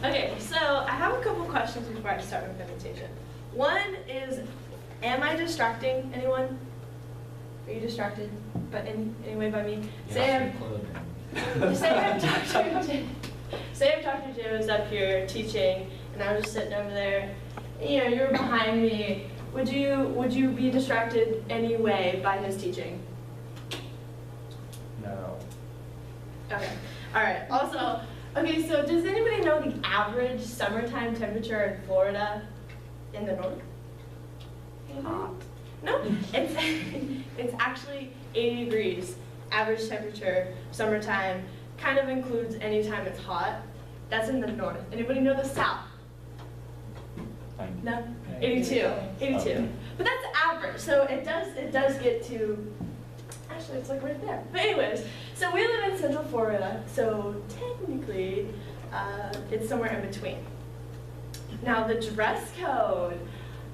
Okay, so I have a couple questions before I start my presentation. One is, am I distracting anyone? Are you distracted by any way by me? Say I'm Dr. Jim is up here teaching, and I was just sitting over there. You know, you're behind me. Would you be distracted anyway by his teaching? No. Okay. All right. Also, okay. So does anybody know the average summertime temperature in Florida, in the north? Hot. No, it's actually 80 degrees. Average temperature, summertime, kind of includes any time it's hot. That's in the north. Anybody know the south? No? 82. 82. Okay. But that's average, so it does get to, actually it's like right there. But anyways, so we live in Central Florida, so technically it's somewhere in between. Now the dress code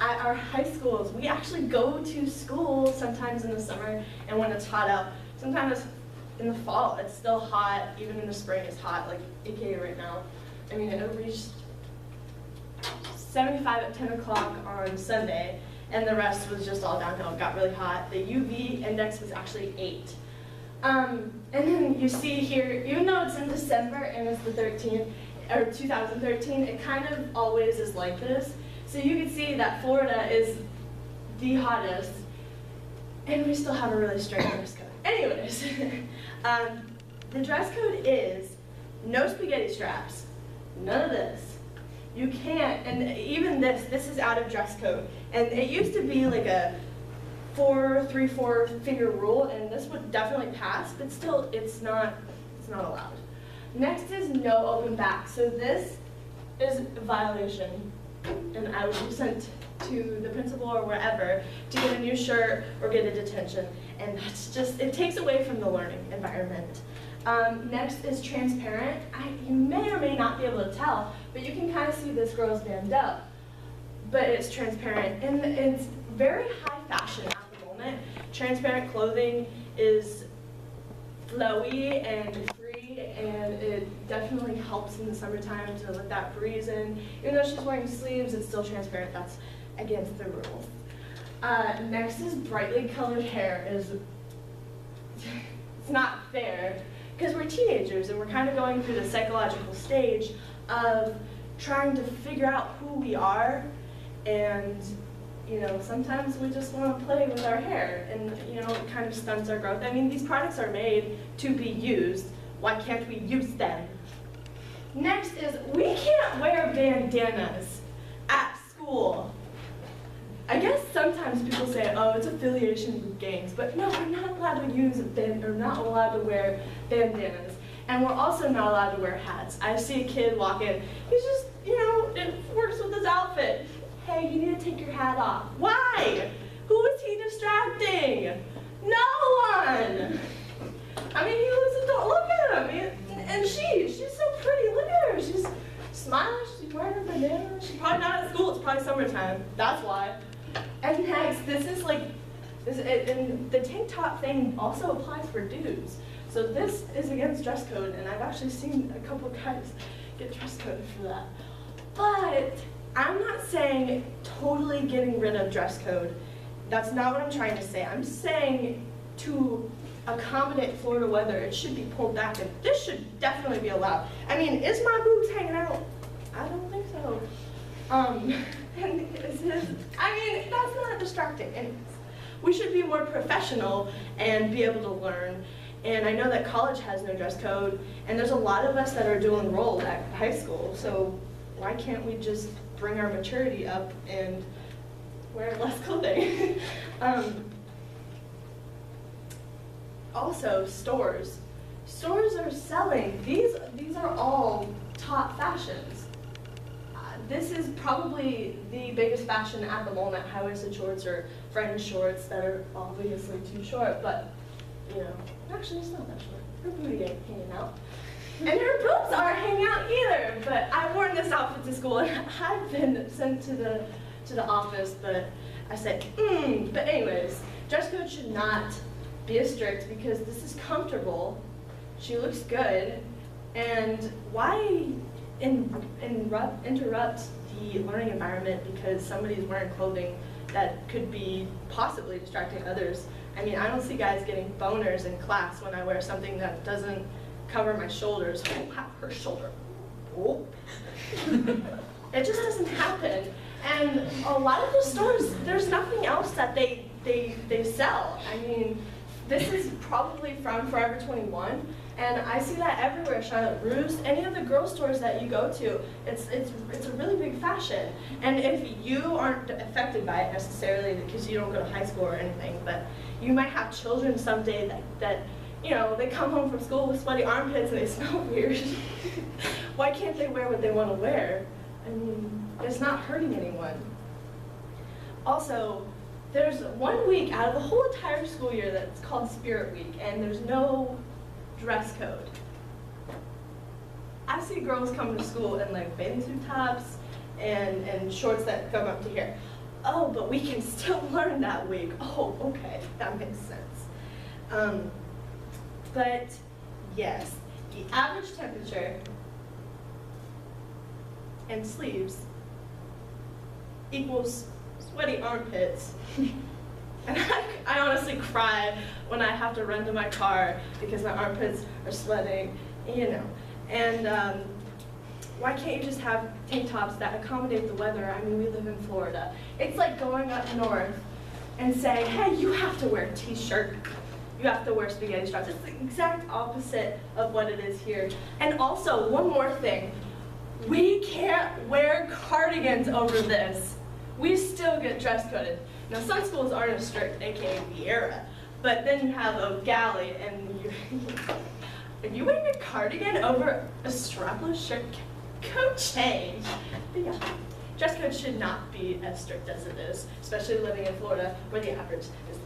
at our high schools, we actually go to school sometimes in the summer and when it's hot out. Sometimes in the fall it's still hot, even in the spring it's hot, like AKA right now. I mean, it reached 75 at 10 o'clock on Sunday, and the rest was just all downhill. It got really hot. The UV index was actually 8. And then you see here, even though it's in December and it's the 13th, or 2013, it kind of always is like this. So you can see that Florida is the hottest, and we still have a really strict dress code. Anyways, the dress code is no spaghetti straps, none of this. You can't, and even this is out of dress code. And it used to be like a 4-3-4 finger rule, and this would definitely pass, but still it's not allowed. Next is no open back. So this is a violation, and I would be sent to the principal or wherever to get a new shirt or get a detention. And that's just, it takes away from the learning environment. Next is transparent. You may or may not be able to tell, but you can kind of see this girl's bandeau. But it's transparent, and it's very high fashion at the moment. Transparent clothing is flowy and free, and it definitely helps in the summertime to let that breeze in. Even though she's wearing sleeves, it's still transparent. That's against the rules. Next is brightly colored hair. It's not fair, because we're teenagers and we're kind of going through the psychological stage of trying to figure out who we are, and you know, sometimes we just want to play with our hair, and you know, it kind of stunts our growth. I mean, these products are made to be used. Why can't we use them? Next is, we can't wear bandanas at school. I guess sometimes people say, oh, it's affiliation with gangs, but no, we're not allowed to use not allowed to wear bandanas. And we're also not allowed to wear hats. I see a kid walk in, he's just, you know, it works with his outfit. Hey, you need to take your hat off. Why? Who is he distracting? No one! I mean, he was adult, look at him. And she's so pretty, look at her. She's smiling, she's wearing a bandana. She's probably not at school, it's probably summertime. That's why. And next, this is like, and the tank top thing also applies for dudes. So this is against dress code, and I've actually seen a couple guys get dress coded for that. But I'm not saying totally getting rid of dress code. That's not what I'm trying to say. I'm saying to accommodate Florida weather, it should be pulled back, and this should definitely be allowed. I mean, is my boobs hanging out? I don't think so. And I mean, that's not distracting. And we should be more professional and be able to learn. And I know that college has no dress code, and there's a lot of us that are dual enrolled at high school, so why can't we just bring our maturity up and wear less clothing? Also, stores. Stores are selling, these are all top fashions. This is probably the biggest fashion at the moment, high-waisted shorts or friend shorts that are obviously too short, but you know, actually it's not that short. Her booty ain't hanging out. And her boobs aren't hanging out either, but I wore this outfit to school and I've been sent to the office, but I said, But anyways, dress code should not be as strict because this is comfortable, she looks good, and why interrupt the learning environment because somebody's wearing clothing that could be possibly distracting others. I mean, I don't see guys getting boners in class when I wear something that doesn't cover my shoulders. Oh, her shoulder. Oh. It just doesn't happen. And a lot of the stores, there's nothing else that they sell. I mean, this is probably from Forever 21, and I see that everywhere. Charlotte Russe, any of the girl stores that you go to, it's a really big fashion. And if you aren't affected by it necessarily because you don't go to high school or anything, but you might have children someday that you know, they come home from school with sweaty armpits and they smell weird. Why can't they wear what they want to wear? I mean, it's not hurting anyone. Also, there's 1 week out of the whole entire school year that's called Spirit Week, and there's no dress code. I see girls come to school in like bathing suit tops and shorts that come up to here. Oh, but we can still learn that week. Oh, okay, that makes sense. But yes, the average temperature and sleeves equals sweaty armpits. And I honestly cry when I have to run to my car because my armpits are sweating, you know. And why can't you just have tank tops that accommodate the weather? I mean, we live in Florida. It's like going up north and saying, hey, you have to wear a t-shirt. You have to wear spaghetti straps. It's the exact opposite of what it is here. And also, one more thing. We can't wear cardigans over this. We still get dress coded. Now, some schools aren't as strict, aka Vieira, but then you have O'Galley, and are you wearing a cardigan over a strapless shirt? Code change. But yeah, dress code should not be as strict as it is, especially living in Florida, where the average is